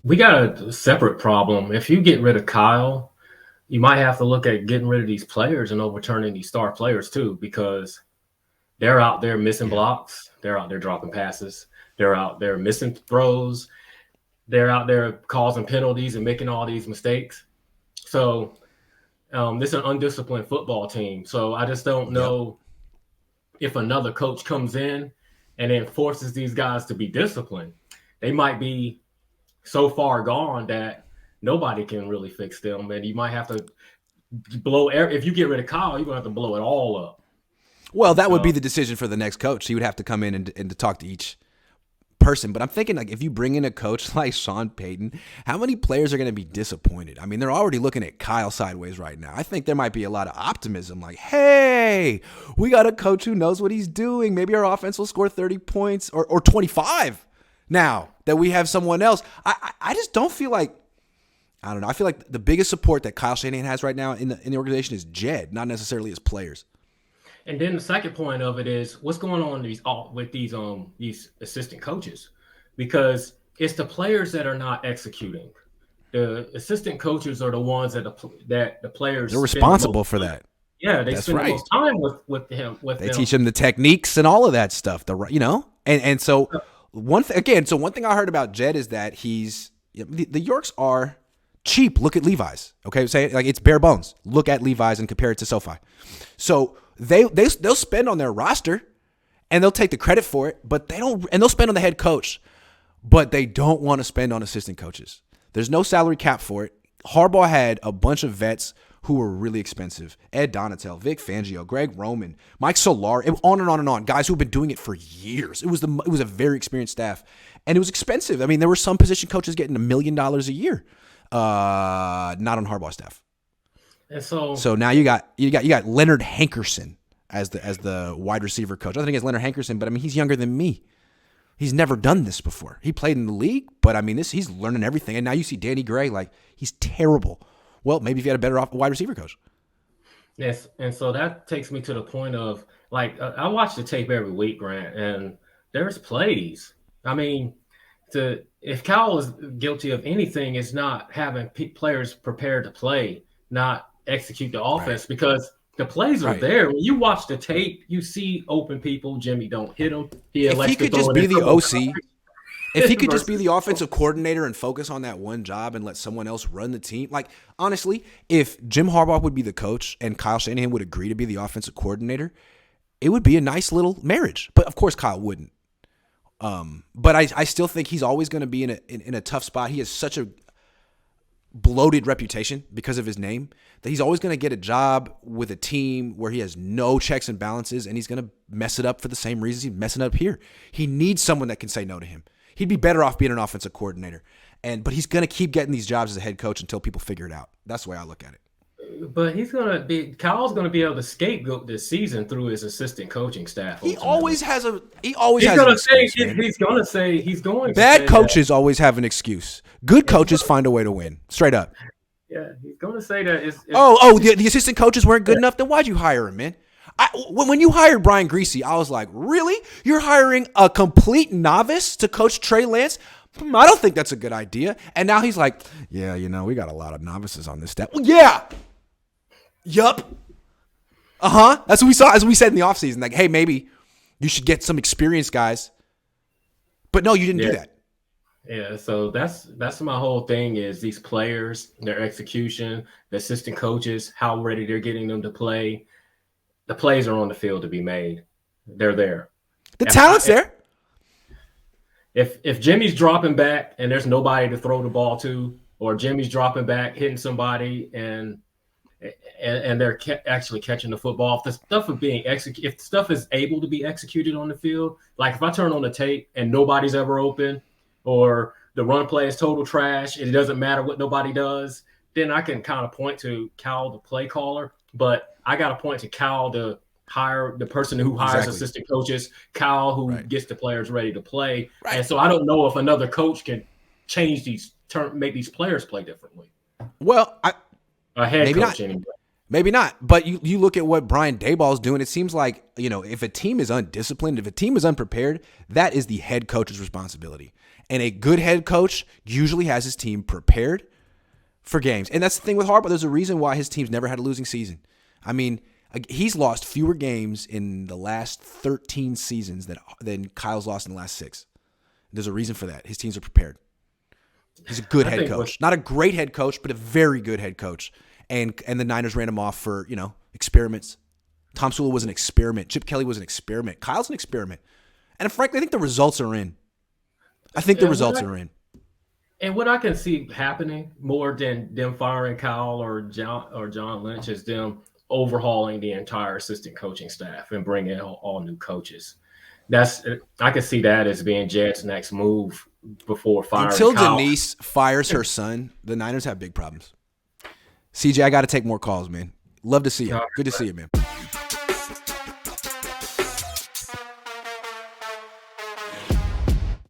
We got a separate problem. If you get rid of Kyle, you might have to look at getting rid of these players and overturning these star players too, because they're out there missing Yeah. blocks. They're out there dropping passes. They're out there missing throws. They're out there causing penalties and making all these mistakes. So this is an undisciplined football team. So I just don't Yep. know if another coach comes in and then forces these guys to be disciplined. They might be so far gone that nobody can really fix them, and you might have to blow. If you get rid of Kyle, you're gonna have to blow it all up. Well, that would be So the decision for the next coach. He would have to come in and to talk to each person. But I'm thinking, like, if you bring in a coach like Sean Payton, how many players are going to be disappointed? I mean, they're already looking at Kyle sideways right now. I think there might be a lot of optimism, like, hey, we got a coach who knows what he's doing. Maybe our offense will score 30 points or 25 now that we have someone else. I just don't feel like, I don't know. I feel like the biggest support that Kyle Shanahan has right now in the organization is Jed, not necessarily his players. and then the second point of it is what's going on with these assistant coaches, because it's the players that are not executing. The assistant coaches are the ones that the players They're spend the most responsible for time. that. Yeah, they That's spend the right. most time with They them. teach him the techniques and all of that stuff. And so one thing I heard about Jed is that the Yorks are cheap. Look at Levi's. Okay, say like it's bare bones. Look at Levi's and compare it to SoFi. So they'll spend on their roster and they'll take the credit for it, but they don't, and they'll spend on the head coach, but they don't want to spend on assistant coaches. There's no salary cap for it. Harbaugh had a bunch of vets who were really expensive. Ed Donatel, Vic Fangio, Greg Roman, Mike Solar, on and on and on. Guys who've been doing it for years. It was a very experienced staff, and it was expensive. I mean, there were some position coaches getting $1 million a year. Not on Harbaugh's staff. And so So now you got Leonard Hankerson as the wide receiver coach. I think it's Leonard Hankerson, but I mean he's younger than me. He's never done this before. He played in the league, but I mean he's learning everything. And now you see Danny Gray, like he's terrible. Well, maybe if you had a better wide receiver coach. yes, and so that takes me to the point of like I watch the tape every week, Grant, and there's plays. I mean, if Cal is guilty of anything, it's not having players prepared to play, not execute the Right. offense, because the plays are Right. there. When you watch the tape, you see open people. Jimmy don't hit them. He If he elects to could throw just it be in the triple OC, if he coverage could just be versus. the offensive coordinator and focus on that one job and let someone else run the team, like honestly, if Jim Harbaugh would be the coach and Kyle Shanahan would agree to be the offensive coordinator, it would be a nice little marriage. But of course, Kyle wouldn't. But I still think he's always going to be in a tough spot. He has such a bloated reputation because of his name that he's always going to get a job with a team where he has no checks and balances, and he's going to mess it up for the same reasons he's messing it up here. He needs someone that can say no to him. He'd be better off being an offensive coordinator, but he's going to keep getting these jobs as a head coach until people figure it out. That's the way I look at it. But Kyle's gonna be able to scapegoat this season through his assistant coaching staff. He Ultimately, always has an excuse, man. he's going to Bad say that. coaches always have an excuse. Good coaches find a way to win. Straight up. Yeah, he's going to say that The assistant coaches weren't good enough. Then why'd you hire him, man? When you hired Brian Greasy, I was like, really? You're hiring a complete novice to coach Trey Lance? I don't think that's a good idea. And now he's like, yeah, we got a lot of novices on this staff. Well, yeah. Yup. That's what we saw, as we said in the offseason. Like, hey, maybe you should get some experienced guys. But no, you didn't do that. Yeah, so that's my whole thing is these players, their execution, the assistant coaches, how ready they're getting them to play. The plays are on the field to be made. They're there. The talent's there. If Jimmy's dropping back and there's nobody to throw the ball to, or Jimmy's dropping back, hitting somebody, and they're actually catching the football, if the stuff is being executed, if stuff is able to be executed on the field, like if I turn on the tape and nobody's ever open, or the run play is total trash, it doesn't matter what nobody does, then I can kind of point to Cal, the play caller. But I got to point to Cal, the person who hires assistant coaches, Cal, who gets the players ready to play. Right. And so I don't know if another coach can change make these players play differently. Well, a head coach anyway. Maybe not. But you look at what Brian Daboll's doing, it seems like, if a team is undisciplined, if a team is unprepared, that is the head coach's responsibility. And a good head coach usually has his team prepared for games. And that's the thing with Harbaugh. There's a reason why his team's never had a losing season. I mean, he's lost fewer games in the last 13 seasons than Kyle's lost in the last 6. There's a reason for that. His teams are prepared. He's a good head coach. Not a great head coach, but a very good head coach. And the Niners ran him off for, experiments. Tom Sula was an experiment. Chip Kelly was an experiment. Kyle's an experiment. And frankly, I think the results are in. And what I can see happening more than them firing Kyle or John Lynch is them overhauling the entire assistant coaching staff and bringing all new coaches. I can see that as being Jed's next move before firing Until Kyle. Denise fires her son, the Niners have big problems. CJ, I got to take more calls, man. Love to see you. Good to see you, man.